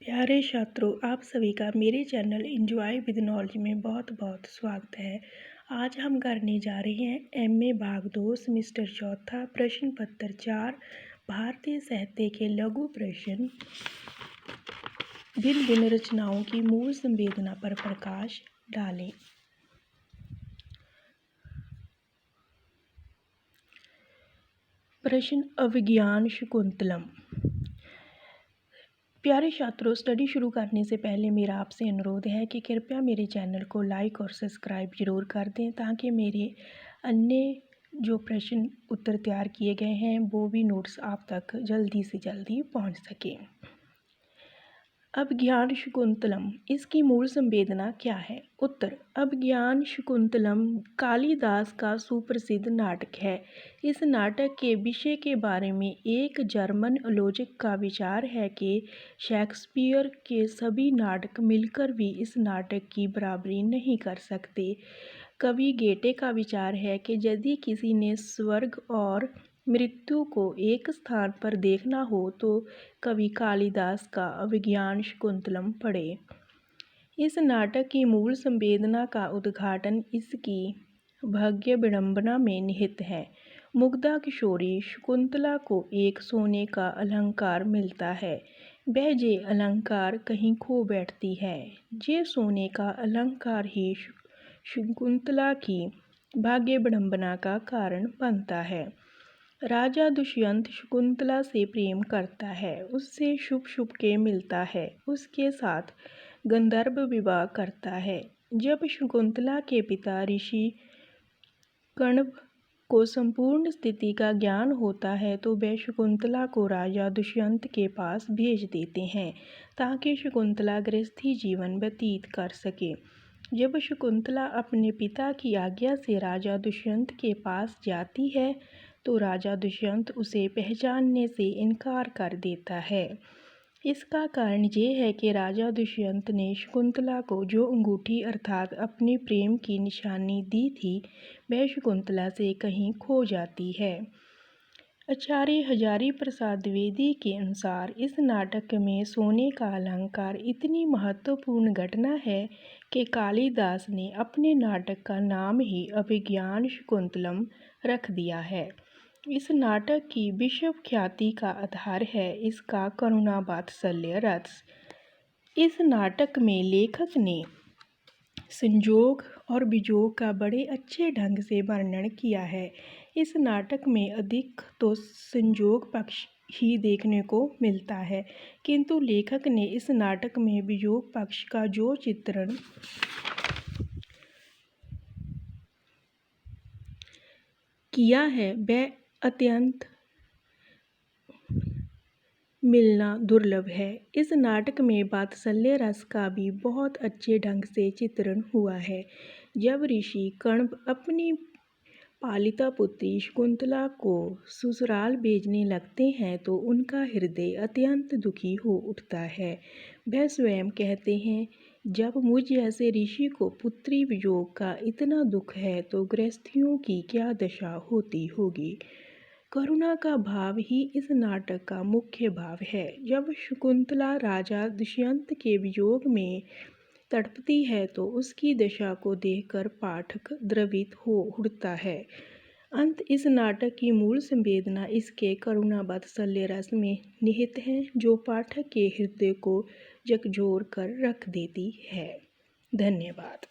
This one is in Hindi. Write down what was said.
प्यारे छात्रों, आप सभी का मेरे चैनल एंजॉय विद नॉलेज में बहुत बहुत स्वागत है। आज हम करने जा रहे हैं एमए भाग 2 सेमेस्टर चौथा प्रश्न पत्र 4 भारतीय साहित्य के लघु प्रश्न भिन्न भिन्न रचनाओं की मूल संवेदना पर प्रकाश डालें। प्रश्न अभिज्ञान शकुंतलम। प्यारे छात्रों, स्टडी शुरू करने से पहले मेरा आपसे अनुरोध है कि कृपया मेरे चैनल को लाइक और सब्सक्राइब ज़रूर कर दें ताकि मेरे अन्य जो प्रश्न उत्तर तैयार किए गए हैं वो भी नोट्स आप तक जल्दी से जल्दी पहुंच सकें। अभिज्ञान शकुंतलम, इसकी मूल संवेदना क्या है? उत्तर: अभिज्ञान शकुंतलम कालिदास का सुप्रसिद्ध नाटक है। इस नाटक के विषय के बारे में एक जर्मन आलोचक का विचार है कि शेक्सपियर के सभी नाटक मिलकर भी इस नाटक की बराबरी नहीं कर सकते। कवि गेटे का विचार है कि यदि किसी ने स्वर्ग और मृत्यु को एक स्थान पर देखना हो तो कवि कालिदास का अभिज्ञान शकुंतलम पढ़े। इस नाटक की मूल संवेदना का उद्घाटन इसकी भाग्य विडंबना में निहित है। मुग्धा किशोरी शकुंतला को एक सोने का अलंकार मिलता है। वह ये अलंकार कहीं खो बैठती है। ये सोने का अलंकार ही शकुंतला की भाग्य विडंबना का कारण बनता है। राजा दुष्यंत शकुंतला से प्रेम करता है, उससे छुप के मिलता है, उसके साथ गंधर्व विवाह करता है। जब शकुंतला के पिता ऋषि कण्व को संपूर्ण स्थिति का ज्ञान होता है तो वे शकुंतला को राजा दुष्यंत के पास भेज देते हैं ताकि शकुंतला गृहस्थी जीवन व्यतीत कर सके। जब शकुंतला अपने पिता की आज्ञा से राजा दुष्यंत के पास जाती है तो राजा दुष्यंत उसे पहचानने से इनकार कर देता है। इसका कारण ये है कि राजा दुष्यंत ने शकुंतला को जो अंगूठी अर्थात अपने प्रेम की निशानी दी थी वह शकुंतला से कहीं खो जाती है। आचार्य हजारी प्रसाद द्विवेदी के अनुसार इस नाटक में सोने का अलंकार इतनी महत्वपूर्ण घटना है कि कालिदास ने अपने नाटक का नाम ही अभिज्ञान शकुंतलम रख दिया है। इस नाटक की विश्व ख्याति का आधार है इसका करुणा वात्सल्य रस। इस नाटक में लेखक ने संयोग और वियोग का बड़े अच्छे ढंग से वर्णन किया है। इस नाटक में अधिक तो संयोग पक्ष ही देखने को मिलता है, किंतु लेखक ने इस नाटक में वियोग पक्ष का जो चित्रण किया है वह अत्यंत मिलना दुर्लभ है। इस नाटक में वात्सल्य रस का भी बहुत अच्छे ढंग से चित्रण हुआ है। जब ऋषि कण्व अपनी पालिता पुत्री शकुंतला को ससुराल भेजने लगते हैं तो उनका हृदय अत्यंत दुखी हो उठता है। वह स्वयं कहते हैं, जब मुझ जैसे ऋषि को पुत्री वियोग का इतना दुख है तो गृहस्थियों की क्या दशा होती होगी। करुणा का भाव ही इस नाटक का मुख्य भाव है। जब शकुंतला राजा दुष्यंत के वियोग में तड़पती है तो उसकी दशा को देखकर पाठक द्रवित हो उठता है। अंत इस नाटक की मूल संवेदना इसके करुणा वात्सल्य रस में निहित है जो पाठक के हृदय को झकझोर कर रख देती है। धन्यवाद।